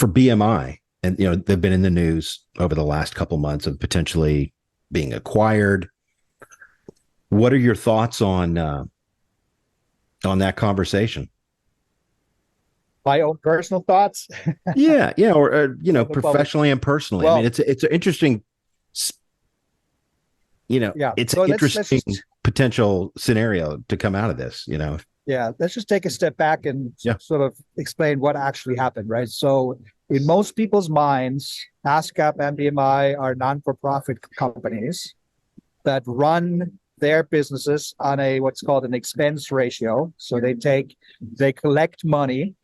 for BMI, and they've been in the news over the last couple months of potentially being acquired. What are your thoughts on that conversation? My own personal thoughts. Yeah, or professionally and personally. I mean, Well, it's an interesting, yeah. it's an So let's interesting just potential scenario to come out of this. yeah, let's just take a step back and Yeah. sort of explain what actually happened, right? So in most people's minds, ASCAP and BMI are non-for-profit companies that run their businesses on a what's called an expense ratio. So they collect money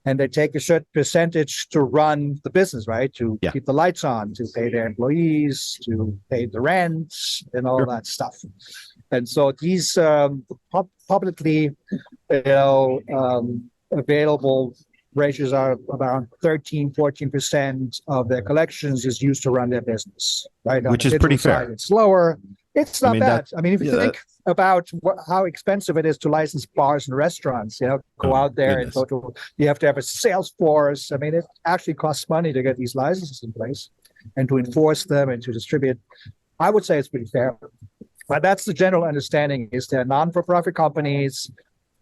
and they take a certain percentage to run the business, right? To Yeah. keep the lights on, to pay their employees, to pay the rent, and all Sure. that stuff. And so these publicly, available ratios are around 13-14% of their collections is used to run their business, right? Which On is the pretty digital fair. side, it's lower. It's I not mean, bad. I mean, if you yeah, think about how expensive it is to license bars and restaurants, go oh, out there goodness. and you have to have a sales force. I mean, it actually costs money to get these licenses in place and to enforce them and to distribute. I would say it's pretty fair. But that's the general understanding is they're non-for-profit companies.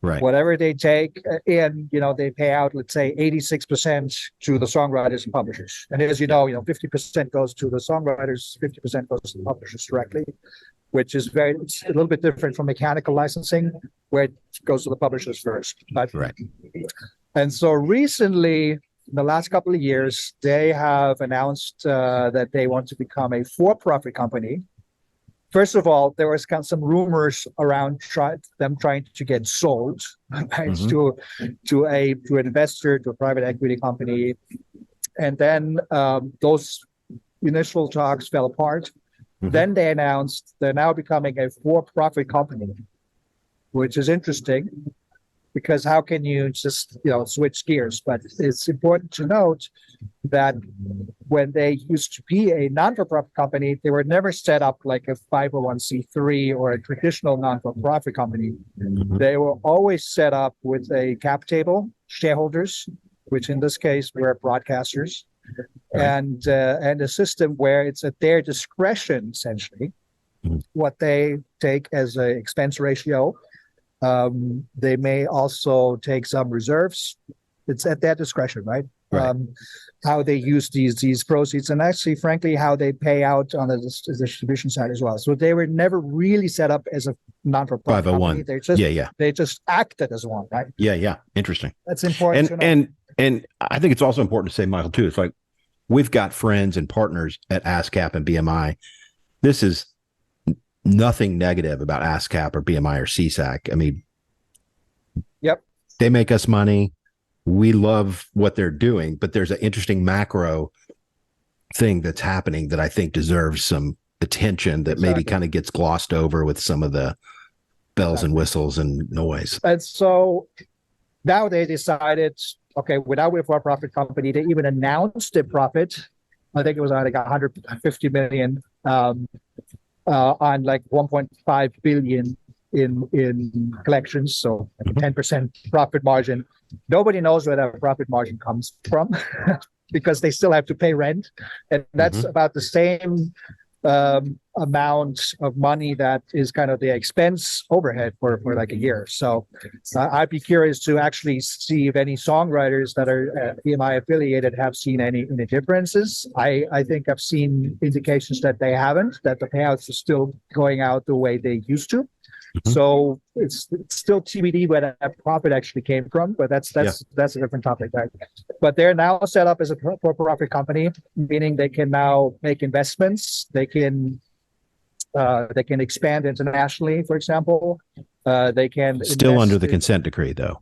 Right. Whatever they take in, they pay out, let's say, 86% to the songwriters and publishers. And as you know, 50% goes to the songwriters, 50% goes to the publishers directly, which is it's a little bit different from mechanical licensing, where it goes to the publishers first. Right. And so recently, in the last couple of years, they have announced that they want to become a for-profit company. First of all, there was kind of some rumors around them trying to get sold, right, Mm-hmm. to an investor, to a private equity company, and then those initial talks fell apart. Mm-hmm. Then they announced they're now becoming a for-profit company, which is interesting because how can you just switch gears? But it's important to note that when they used to be a non-for-profit company, they were never set up like a 501c3 or a traditional non-for-profit company. Mm-hmm. They were always set up with a cap table, shareholders, which in this case were broadcasters, Right. and a system where it's at their discretion, essentially, what they take as an expense ratio. They may also take some reserves. It's at their discretion, right? Right. How they use these proceeds, and actually, frankly, how they pay out on the distribution side as well. So they were never really set up as a non-for-profit 501. company. They just acted as one, right? Yeah. Interesting. That's important to know. And I think it's also important to say, Michael, too. It's like we've got friends and partners at ASCAP and BMI. This is nothing negative about ASCAP or BMI or CSAC. I mean, yep, they make us money. We love what they're doing, but there's an interesting macro thing that's happening that I think deserves some attention that maybe kind of gets glossed over with some of the bells and whistles and noise. And so now they decided, okay, without a for-profit company, they even announced a profit. I think it was like 150 million on like 1.5 billion in collections, so like a 10% profit margin. Nobody knows where that profit margin comes from because they still have to pay rent, and that's about the same amount of money that is kind of the expense overhead for like a year. So I'd be curious to actually see if any songwriters that are BMI affiliated have seen any differences. I think I've seen indications that they haven't, that the payouts are still going out the way they used to. So it's still TBD where that profit actually came from, but that's a different topic, right? But they're now set up as a for-profit company, meaning they can now make investments. They can expand internationally, for example. They can still under the consent decree, though.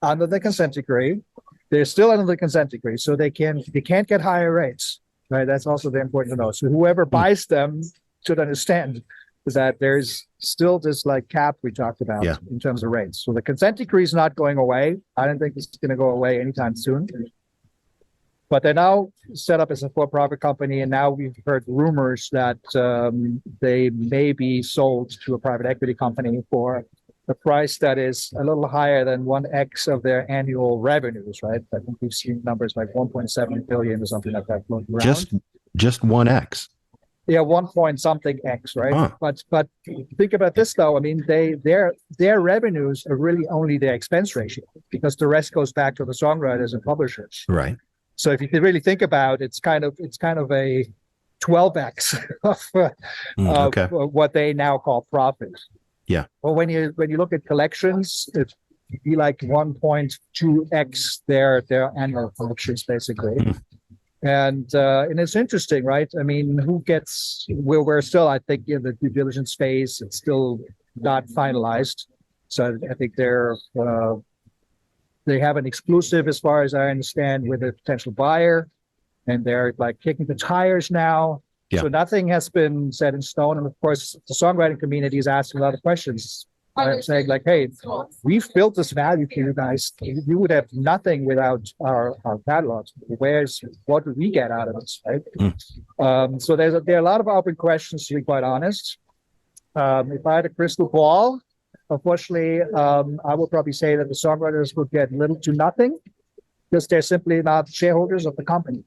Under the consent decree, they're still under the consent decree, so they can't get higher rates, right? That's also very important to know. So whoever buys them should understand that there's still this like cap we talked about in terms of rates. So the consent decree is not going away. I don't think it's going to go away anytime soon. But they're now set up as a for-profit company, and now we've heard rumors that they may be sold to a private equity company for a price that is a little higher than 1x of their annual revenues, right? I think we've seen numbers like 1.7 billion or something like that floating around. Just 1x. Yeah, 1 point something x, right? Huh. But think about this though. I mean, their revenues are really only their expense ratio, because the rest goes back to the songwriters and publishers. Right. So if you really think about it, it's kind of a 12x of what they now call profit. Yeah. Well, when you look at collections, it'd be like 1.2x their annual collections, basically. And it's interesting, right? I mean, we're still, I think, in the due diligence phase. It's still not finalized. So I think they have an exclusive, as far as I understand, with a potential buyer, and they're like kicking the tires now. Yeah. So nothing has been set in stone. And of course, the songwriting community is asking a lot of questions. I'm saying like, hey, we've built this value for you guys. You would have nothing without our catalogs. What do we get out of this, right? So there are a lot of open questions, to be quite honest. If I had a crystal ball, unfortunately, I would probably say that the songwriters would get little to nothing, because they're simply not shareholders of the company.